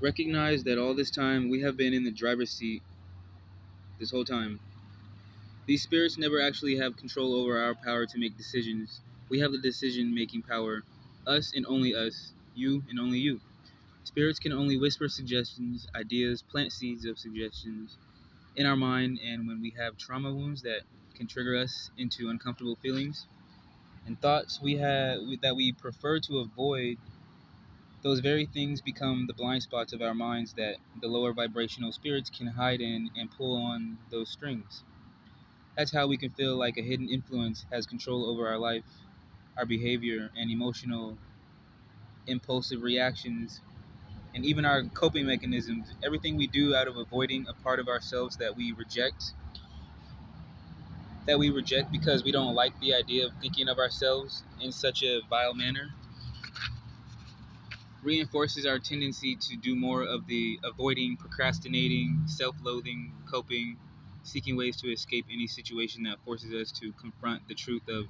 Recognize that all this time we have been in the driver's seat this whole time. These spirits never actually have control over our power to make decisions. We have the decision making power. Us and only us. You and only you. Spirits can only whisper suggestions, ideas, plant seeds of suggestions in our mind, and when we have trauma wounds that can trigger us into uncomfortable feelings and thoughts that we prefer to avoid, those very things become the blind spots of our minds that the lower vibrational spirits can hide in and pull on those strings. That's how we can feel like a hidden influence has control over our life, our behavior, and emotional, impulsive reactions, and even our coping mechanisms. Everything we do out of avoiding a part of ourselves that we reject because we don't like the idea of thinking of ourselves in such a vile manner, reinforces our tendency to do more of the avoiding, procrastinating, self-loathing, coping, seeking ways to escape any situation that forces us to confront the truth of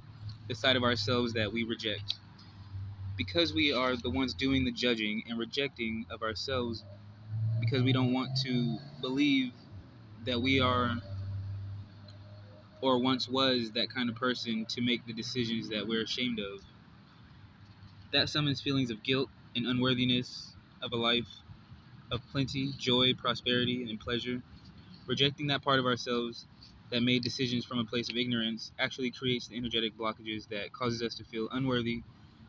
the side of ourselves that we reject. Because we are the ones doing the judging and rejecting of ourselves, because we don't want to believe that we are or once was that kind of person to make the decisions that we're ashamed of. That summons feelings of guilt and unworthiness of a life of plenty, joy, prosperity, and pleasure. Rejecting that part of ourselves that made decisions from a place of ignorance actually creates the energetic blockages that causes us to feel unworthy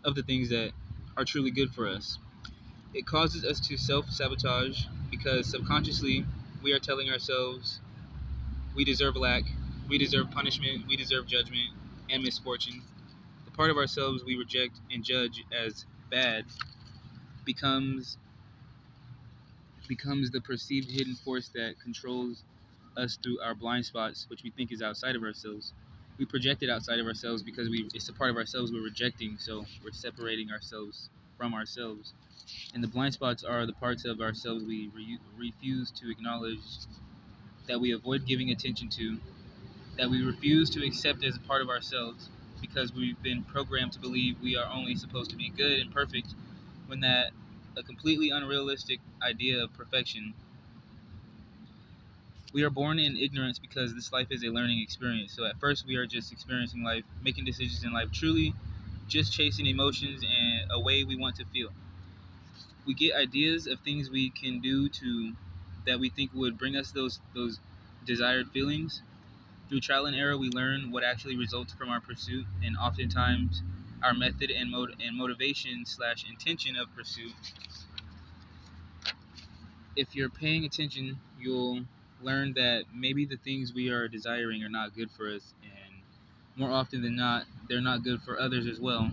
of the things that are truly good for us. It causes us to self-sabotage because subconsciously we are telling ourselves we deserve lack, we deserve punishment, we deserve judgment and misfortune. The part of ourselves we reject and judge as bad becomes becomes the perceived hidden force that controls us through our blind spots, which we think is outside of ourselves. We project it outside of ourselves because it's a part of ourselves we're rejecting, so we're separating ourselves from ourselves. And the blind spots are the parts of ourselves we refuse to acknowledge, that we avoid giving attention to, that we refuse to accept as a part of ourselves because we've been programmed to believe we are only supposed to be good and perfect when that a completely unrealistic idea of perfection. We are born in ignorance because this life is a learning experience. So at first we are just experiencing life, making decisions in life, truly just chasing emotions and a way we want to feel. We get ideas of things we can do to that we think would bring us those desired feelings. Through trial and error, we learn what actually results from our pursuit, and oftentimes our method and motivation slash intention of pursuit. If you're paying attention, you'll learn that maybe the things we are desiring are not good for us, and more often than not, they're not good for others as well.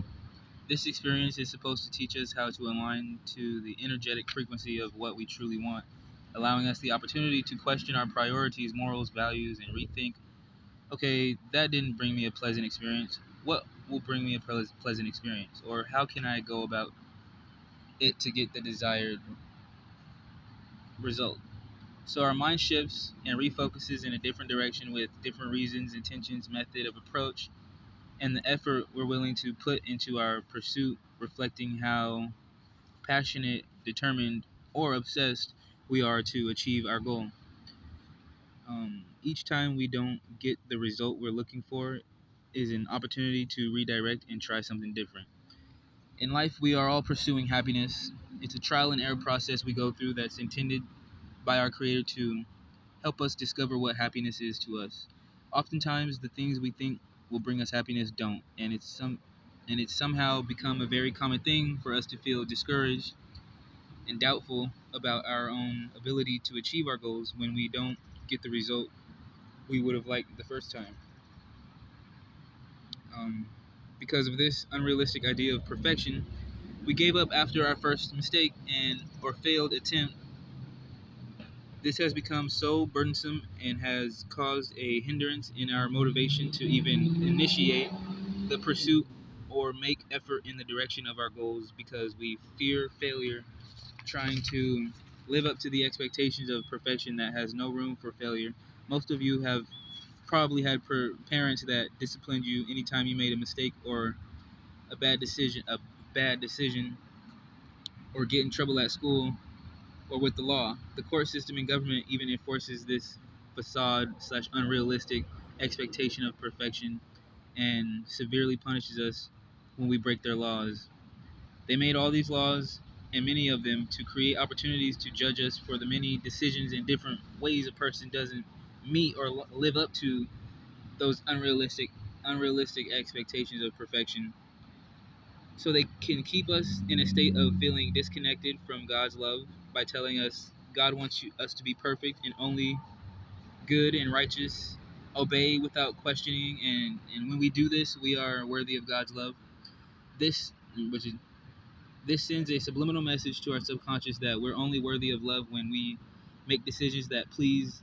This experience is supposed to teach us how to align to the energetic frequency of what we truly want, allowing us the opportunity to question our priorities, morals, values, and rethink, okay, that didn't bring me a pleasant experience. What will bring me a pleasant experience? Or how can I go about it to get the desired result? So our mind shifts and refocuses in a different direction with different reasons, intentions, method of approach, and the effort we're willing to put into our pursuit, reflecting how passionate, determined, or obsessed we are to achieve our goal. Each time we don't get the result we're looking for is an opportunity to redirect and try something different. In life, we are all pursuing happiness. It's a trial and error process we go through that's intended by our Creator to help us discover what happiness is to us. Oftentimes, the things we think will bring us happiness don't, and it's somehow become a very common thing for us to feel discouraged and doubtful about our own ability to achieve our goals when we don't get the result we would have liked the first time. Um, because of this unrealistic idea of perfection, we gave up after our first mistake and or failed attempt. This has become so burdensome and has caused a hindrance in our motivation to even initiate the pursuit or make effort in the direction of our goals because we fear failure, trying to live up to the expectations of perfection that has no room for failure. Most of you have probably had parents that disciplined you anytime you made a mistake or a bad decision, or get in trouble at school or with the law. The court system and government even enforces this facade slash unrealistic expectation of perfection and severely punishes us when we break their laws. They made all these laws, and many of them, to create opportunities to judge us for the many decisions and different ways a person doesn't meet or live up to those unrealistic expectations of perfection. So they can keep us in a state of feeling disconnected from God's love by telling us God wants us to be perfect and only good and righteous, obey without questioning, and when we do this, we are worthy of God's love. This, which is This sends a subliminal message to our subconscious that we're only worthy of love when we make decisions that pleases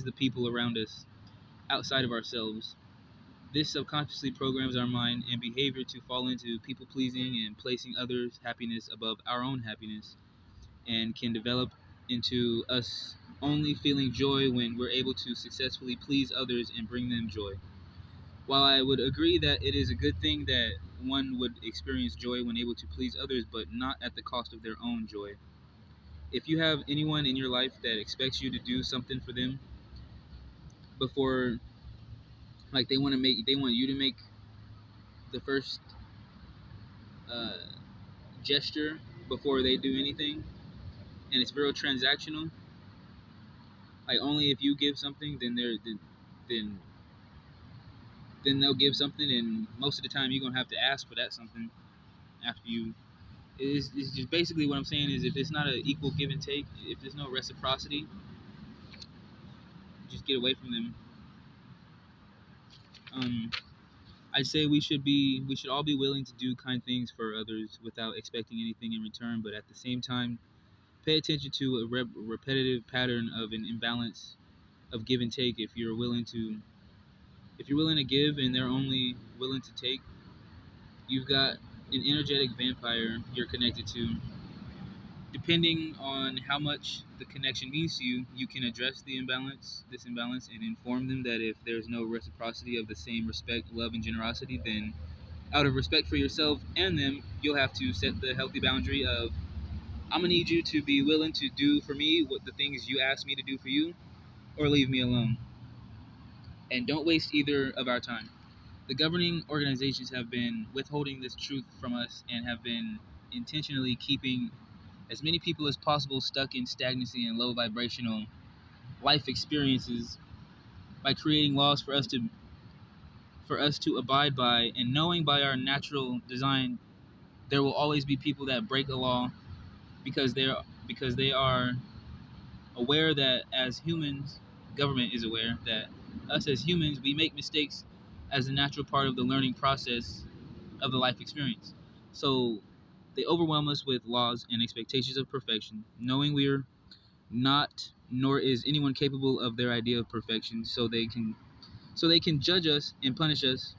the people around us outside of ourselves. This subconsciously programs our mind and behavior to fall into people pleasing and placing others' happiness above our own happiness, and can develop into us only feeling joy when we're able to successfully please others and bring them joy. While I would agree that it is a good thing that one would experience joy when able to please others, but not at the cost of their own joy. If you have anyone in your life that expects you to do something for them before, like they want you to make the first uh, gesture before they do anything, and it's real transactional. Like only if you give something, then then they'll give something, and most of the time you're gonna have to ask for that something after you. It's just basically what I'm saying is if it's not an equal give and take, if there's no reciprocity, just get away from them. Um, I'd say we should all be willing to do kind things for others without expecting anything in return, but at the same time, pay attention to a repetitive pattern of an imbalance of give and take. If you're willing to give and they're only willing to take, you've got an energetic vampire you're connected to. Depending on how much the connection means to you, you can address this imbalance, and inform them that if there's no reciprocity of the same respect, love, and generosity, then out of respect for yourself and them, you'll have to set the healthy boundary of I'm gonna need you to be willing to do for me what the things you ask me to do for you, or leave me alone. And don't waste either of our time. The governing organizations have been withholding this truth from us and have been intentionally keeping as many people as possible stuck in stagnancy and low vibrational life experiences by creating laws for us to abide by, and knowing by our natural design there will always be people that break a law because they are aware that as humans, government is aware that us as humans, we make mistakes as a natural part of the learning process of the life experience. So they overwhelm us with laws and expectations of perfection, knowing we're not, nor is anyone capable of their idea of perfection, so they can judge us and punish us.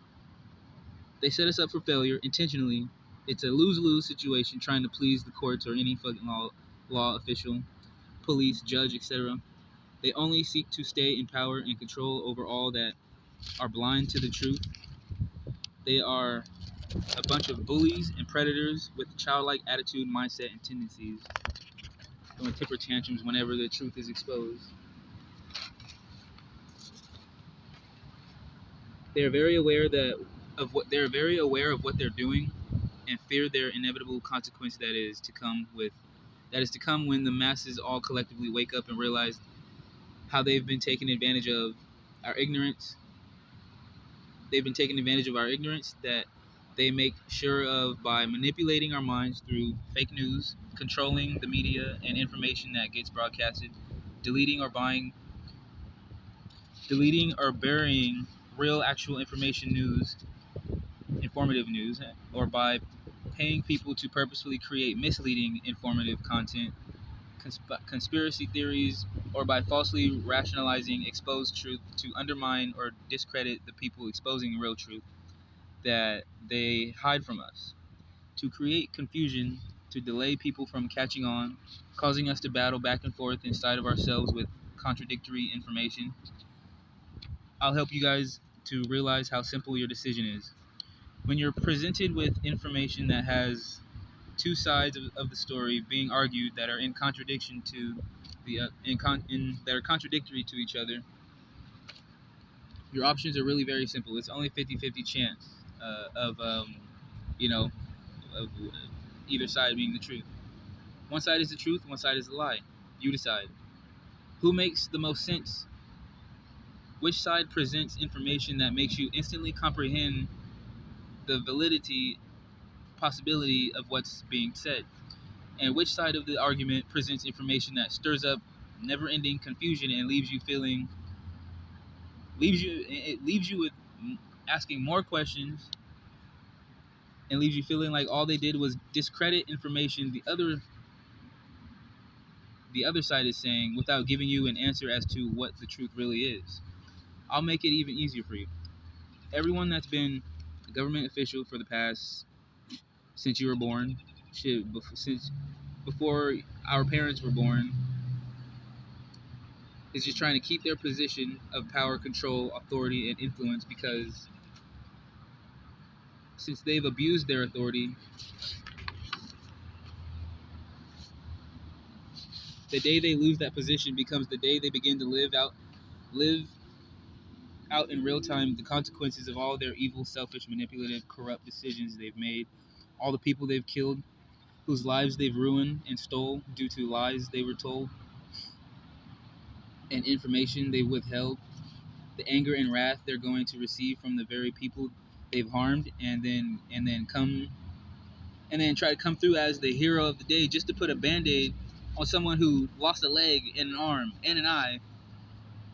They set us up for failure intentionally. It's a lose-lose situation trying to please the courts or any fucking law official, police, judge, etc. They only seek to stay in power and control over all that are blind to the truth. They are a bunch of bullies and predators with childlike attitude, mindset, and tendencies, throwing temper tantrums whenever the truth is exposed. They're very aware of what they're doing, and fear their inevitable consequence that is to come when the masses all collectively wake up and realize how our ignorance they've been taking advantage of our ignorance that they make sure of by manipulating our minds through fake news, controlling the media and information that gets broadcasted, deleting or buying deleting or burying real actual informative news, or by paying people to purposefully create misleading informative content, conspiracy theories, or by falsely rationalizing exposed truth to undermine or discredit the people exposing real truth that they hide from us, to create confusion, to delay people from catching on, causing us to battle back and forth inside of ourselves with contradictory information. I'll help you guys to realize how simple your decision is. When you're presented with information that has two sides of the story being argued that are in contradiction to that are contradictory to each other, your options are really very simple. It's only 50-50 chance of you know of either side being the truth. One side is the truth, one side is the lie. You decide. Who makes the most sense? Which side presents information that makes you instantly comprehend the validity, possibility of what's being said? And which side of the argument presents information that stirs up never-ending confusion and leaves you with asking more questions and leaves you feeling like all they did was discredit information the other side is saying without giving you an answer as to what the truth really is. I'll make it even easier for you. Everyone that's been a government official for the past since you were born, since before our parents were born, is just trying to keep their position of power, control, authority, and influence because since they've abused their authority, the day they lose that position becomes the day they begin to live out in real time the consequences of all their evil, selfish, manipulative, corrupt decisions they've made, all the people they've killed, whose lives they've ruined and stole due to lies they were told and information they withheld, the anger and wrath they're going to receive from the very people they've harmed, and then try to come through as the hero of the day just to put a band-aid on someone who lost a leg and an arm and an eye.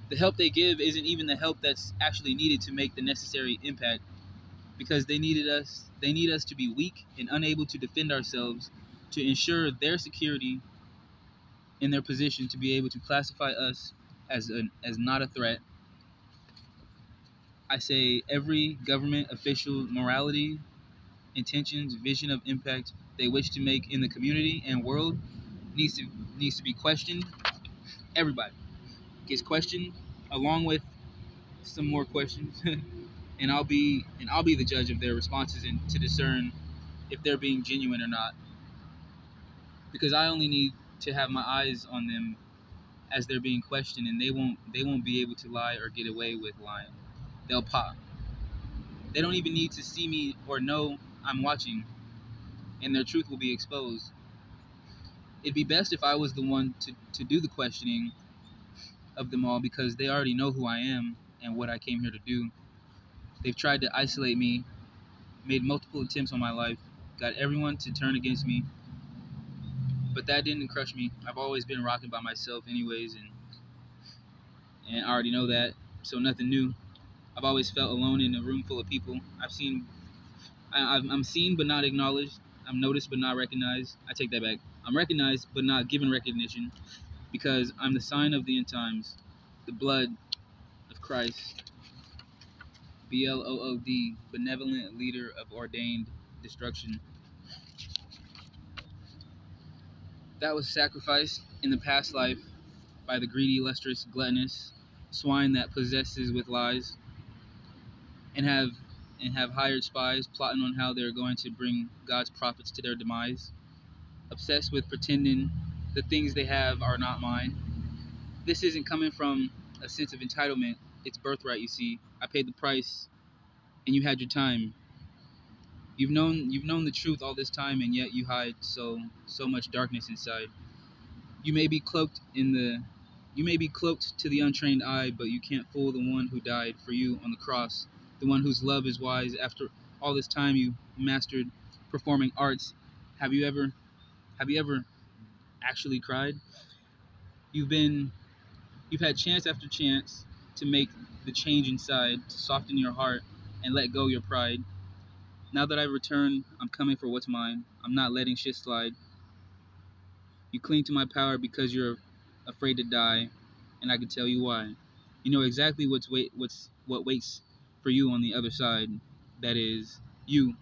The help they give isn't even the help that's actually needed to make the necessary impact, because they need us to be weak and unable to defend ourselves to ensure their security in their position to be able to classify us as not a threat. I say every government official morality, intentions, vision of impact they wish to make in the community and world needs to be questioned. Everybody gets questioned along with some more questions, and I'll be the judge of their responses and to discern if they're being genuine or not. Because I only need to have my eyes on them as they're being questioned, and they won't be able to lie or get away with lying. They'll pop. They don't even need to see me or know I'm watching, and their truth will be exposed. It'd be best if I was the one to do the questioning of them all, because they already know who I am and what I came here to do. They've tried to isolate me, made multiple attempts on my life, got everyone to turn against me, but that didn't crush me. I've always been rocking by myself anyways, and I already know that, so nothing new. I've always felt alone in a room full of people. I'm seen but not acknowledged. I'm noticed but not recognized. I take that back. I'm recognized but not given recognition, because I'm the sign of the end times, the blood of Christ, BLOOD, benevolent leader of ordained destruction. That was sacrificed in the past life by the greedy, lustrous, gluttonous swine that possesses with lies, and have hired spies plotting on how they're going to bring God's prophets to their demise, obsessed with pretending the things they have are not mine. This isn't coming from a sense of entitlement. It's birthright, you see. I paid the price, and you had your time. You've known the truth all this time, and yet you hide so much darkness inside. You may be cloaked to the untrained eye, but you can't fool the one who died for you on the cross, the one whose love is wise. After all this time you mastered performing arts, have you ever actually cried? You've been you've had chance after chance to make the change inside, to soften your heart and let go your pride. Now that I've returned, I'm coming for what's mine. I'm not letting shit slide. You cling to my power because you're afraid to die, and I can tell you why. You know exactly what waits for you on the other side. That is, you,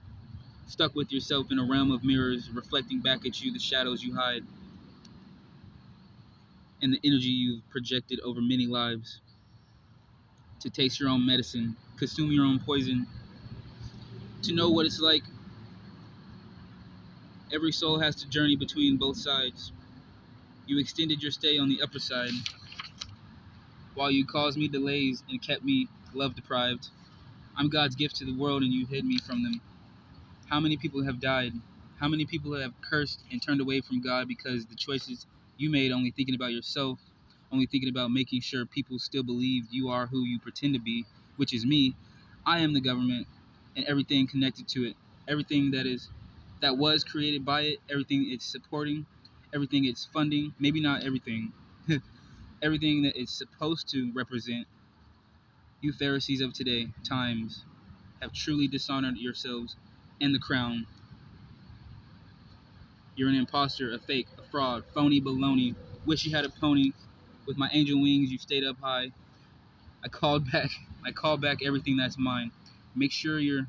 stuck with yourself in a realm of mirrors, reflecting back at you the shadows you hide and the energy you've projected over many lives. To taste your own medicine, consume your own poison, to know what it's like Every soul has to journey between both sides. You extended your stay on the upper side, while you caused me delays and kept me love deprived. I'm God's gift to the world, and you hid me from them. How many people have died? How many people have cursed and turned away from God because the choices you made only thinking about yourself, only thinking about making sure people still believe you are who you pretend to be, which is me. I am the government and everything connected to it. Everything that was created by it, everything it's supporting, everything it's funding, maybe not everything. Everything that it's supposed to represent. You Pharisees of today, times, have truly dishonored yourselves and the crown. You're an imposter, a fake, a fraud, phony baloney. Wish you had a pony. With my angel wings, you stayed up high. I called back. I called back everything that's mine. Make sure you're.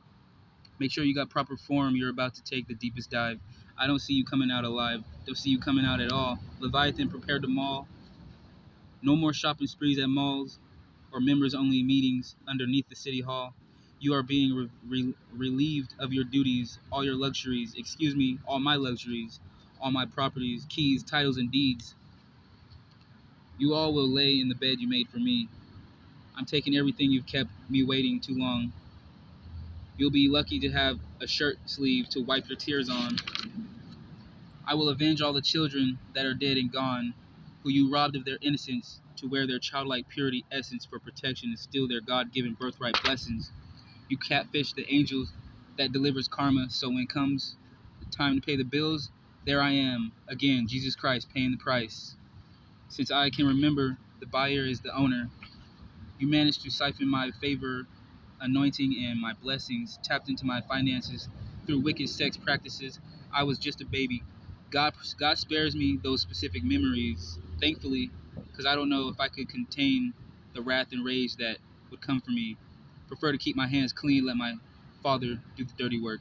Make sure you got proper form. You're about to take the deepest dive. I don't see you coming out alive. Don't see you coming out at all. Leviathan, prepare to maul. No more shopping sprees at malls or members-only meetings underneath the city hall. You are being relieved of your duties, all your luxuries. Excuse me, all my luxuries, all my properties, keys, titles, and deeds. You all will lay in the bed you made for me. I'm taking everything you've kept me waiting too long. You'll be lucky to have a shirt sleeve to wipe your tears on. I will avenge all the children that are dead and gone, who you robbed of their innocence to wear their childlike purity essence for protection and steal their God-given birthright blessings. You catfish the angels that delivers karma, so when comes the time to pay the bills, there I am, again, Jesus Christ paying the price. Since I can remember, the buyer is the owner. You managed to siphon my favor, anointing, and my blessings, tapped into my finances through wicked sex practices. I was just a baby. God spares me those specific memories, thankfully, because I don't know if I could contain the wrath and rage that would come from me. Prefer to keep my hands clean, let my Father do the dirty work.